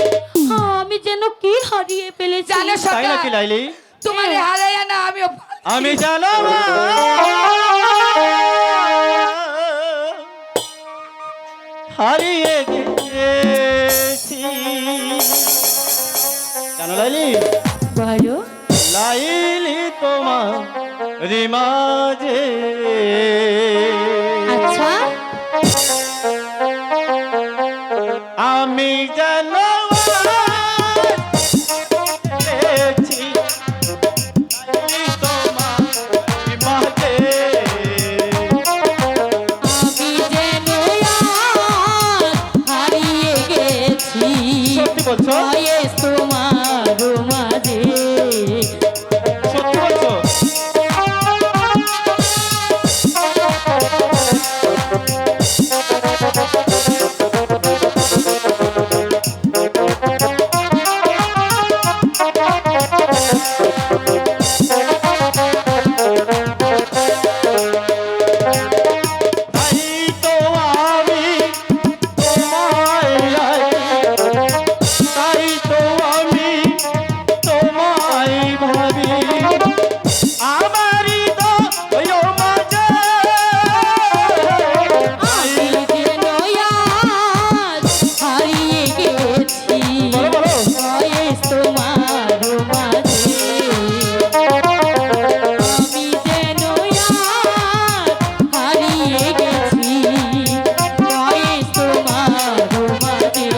S6: আমি যেন কি হারিয়ে ফেলেছি।
S9: তাই নাকি লাইলি?
S7: তোমার হারাইয়া না আমিও
S9: আমি জানো হারিয়ে গেছি। জানো লাইলি,
S6: বলো।
S9: লাইলি তোমার রিমাজে
S6: আচ্ছা
S9: আমি জানো গেছি লাইলি তোমার রিমাজে।
S6: আমি যেন আজ হারিয়ে গেছি
S9: সত্যি বলছো?
S6: বয়স তোমার মাঝে।
S9: সত্যি বলছো? তাই তো আমি তোমায় তাই তো আমি তোমায় ভাবি আমারই তো ওই মাঝে।
S6: আমি যেন আজ হারিয়ে গেছি
S9: বলো, বলো।
S6: বয়স তোমার মাঝে। আমি যেন আজ হারিয়ে গেছি বয়স তোমার মাঝে।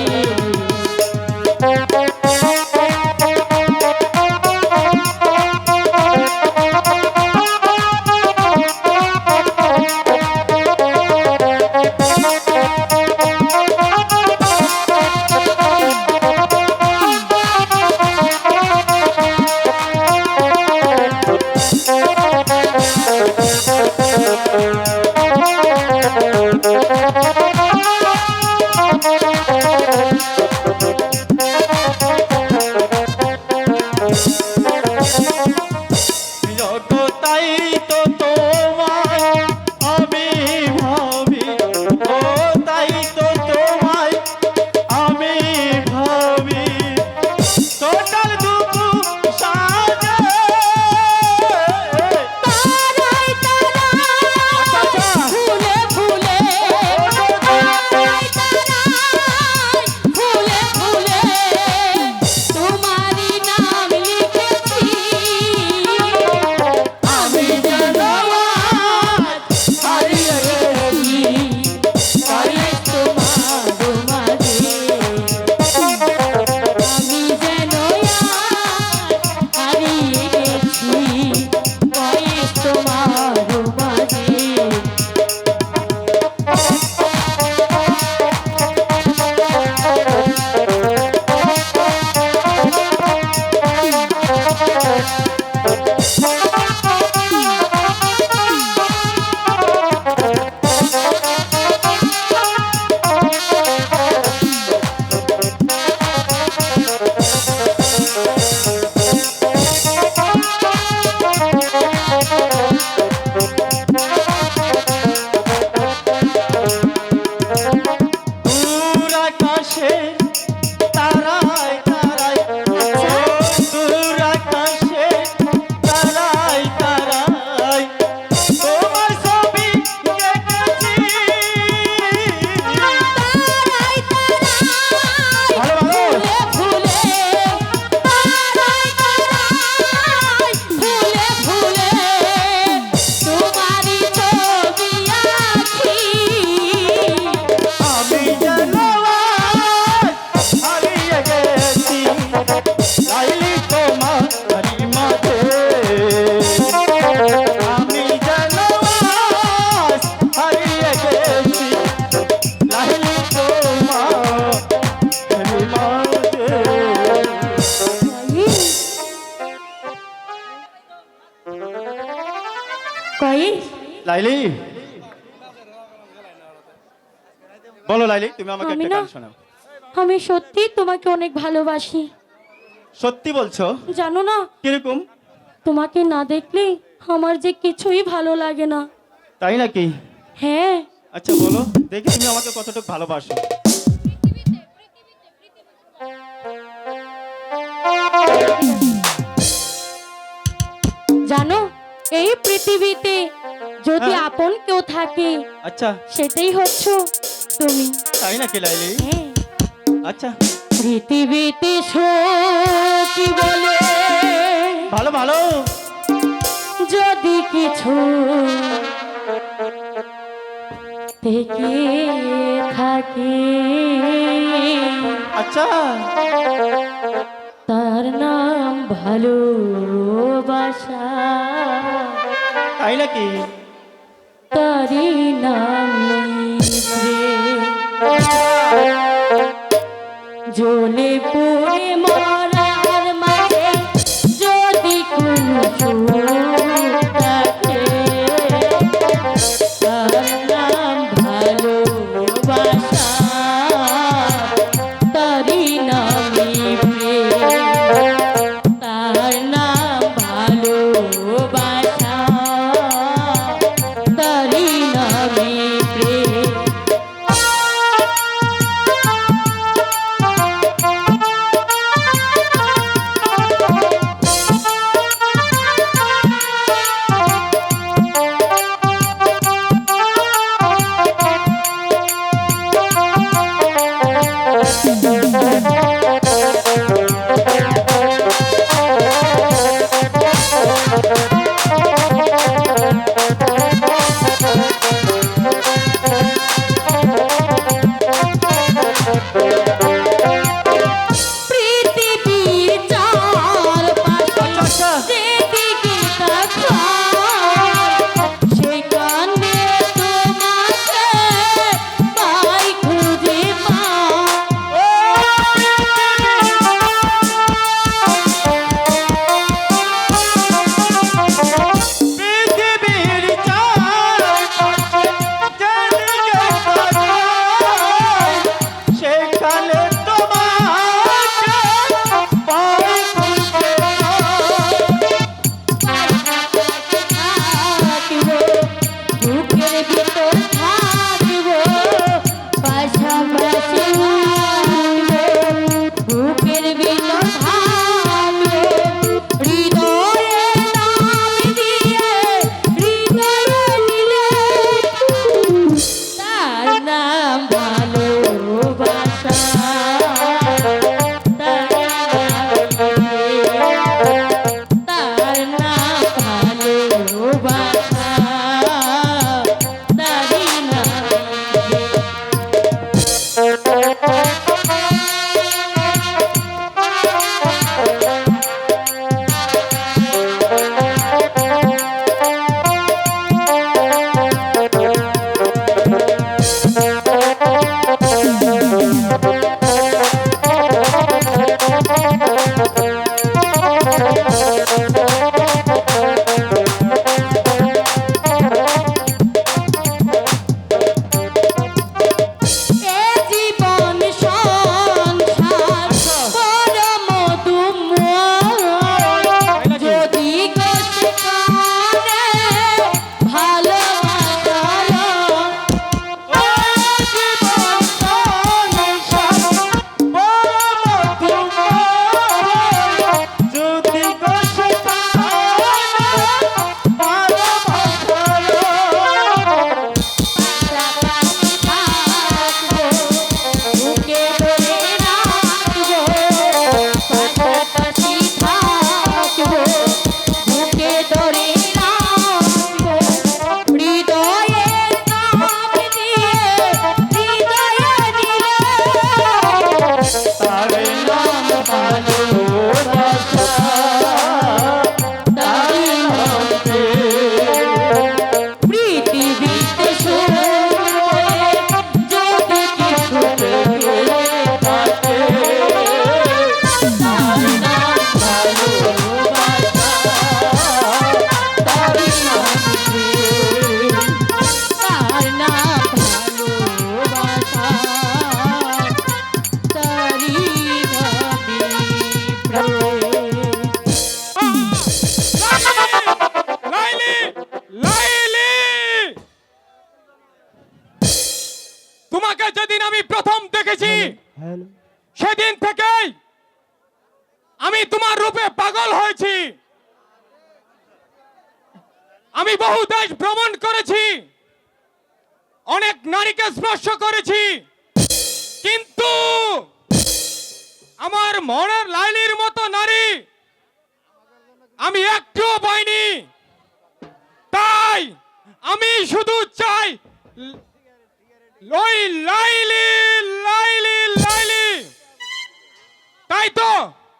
S9: তাই তো তোমায় আমি ভাবি, ও তাই তো তোমায় আমি ভাবি টোটাল দুপুর সাজে।
S6: তারাই তারাই ফুলে ফুলে তারাই তারাই ফুলে ফুলে তোমারই নাম লিখেছি আমি যেন আজ হারিয়ে গেছি বয়স তোমার মাঝে। আমি যেন আজ হারিয়ে গেছি বয়স তোমার মাঝে।
S9: দূর আকাশে তারাই তারাই, দূর আকাশে তারাই তারাই তোমার ছবি দেখেছি।
S6: তারাই তারাই
S9: ভালো ভালো
S6: ফুলে তারাই তারাই ফুলে ফুলে তোমারই ছবি আঁকি
S9: আমি যেন আজ লাইলি, বলো লাইলি, তুমি আমাকে
S6: আমি
S9: একটা
S6: না
S9: গান শোনাও।
S6: আমি সত্যি তোমাকে অনেক ভালোবাসি,
S9: সত্যি বলছো?
S6: জানো না?
S9: কিরকম?
S6: তোমাকে না দেখলে আমার যে কিছুই ভালো লাগে না।
S9: তাই নাকি?
S6: হ্যাঁ।
S9: আচ্ছা বলো দেখি তুমি আমাকে কতটুকু ভালোবাসো।
S6: জানো, এই পৃথিবীতে যদি
S9: হ্যাঁ।
S6: আপন কেউ থাকে
S9: আচ্ছা
S6: সেটাই হচ্ছে তুমি।
S9: তাই নাকি লাইলি?
S6: হ্যাঁ।
S9: আচ্ছা
S6: পৃথিবীতে সখী বলে
S9: ভালো ভালো।
S6: যদি কিছু থেকে থাকে,
S9: আচ্ছা
S6: তার নাম ভালোবাসা,
S9: তাই নাকি?
S6: তারই নাম প্রেম। জ্বলে পুড়ে মরার মাঝে যদি কোনো সুখ থাকে, তার নাম ভালোবাসা, তারই নামে প্রেম। তার নাম ভালোবাসা, তারই নামে প্রেম। পৃথিবীর চারপাশে যেদিকে তাকাই, সেখানে তোমাকে পাই, খুঁজে
S9: পৃথিবীর চারপাশে যেদিকে তাকাই, সেখানে তোমাকে পাই, খুঁজে
S6: থাকিব, বুকের ভিতর থাকিব, পাশাপাশি থাকিব, বুকের ভিতর থাকিব, হৃদয়ে নাম দিয়ে হৃদয়ে নিলে, তার নাম ভালোবাসা।
S5: দেখেছি সেদিন থেকেই আমি তোমার রূপে পাগল হয়েছি। আমি বহু দেশ ভ্রমণ করেছি, অনেক নারীকে স্পর্শ করেছি, কিন্তু আমার মনের লাইলির মতো নারী আমি একটুও পাইনি। তাই আমি শুধু চাই ওই লাইলি লাইলি লাইলি। তাই তো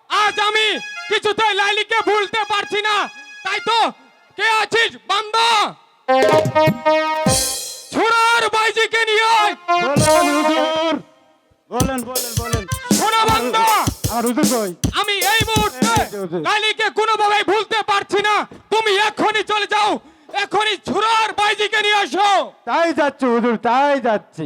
S5: আজ আমি কিছুতেই লাইলিকে ভুলতে পারছি না। তাই তো কে আছিস বান্দা, ছোড়ার বাইজিকে নিয়ে আয়।
S9: বলেন বলেন বলেন
S5: শোনো বান্দা,
S9: আর হুজুর কই?
S5: আমি এই মুহূর্তে লাইলিকে কোনোভাবে ভুলতে পারছি না। তুমি এখনই চলে যাও, এখনই ছোড়ার বাইজিকে নিয়ে আসো।
S9: তাই যাচ্ছি হুজুর, তাই যাচ্ছি।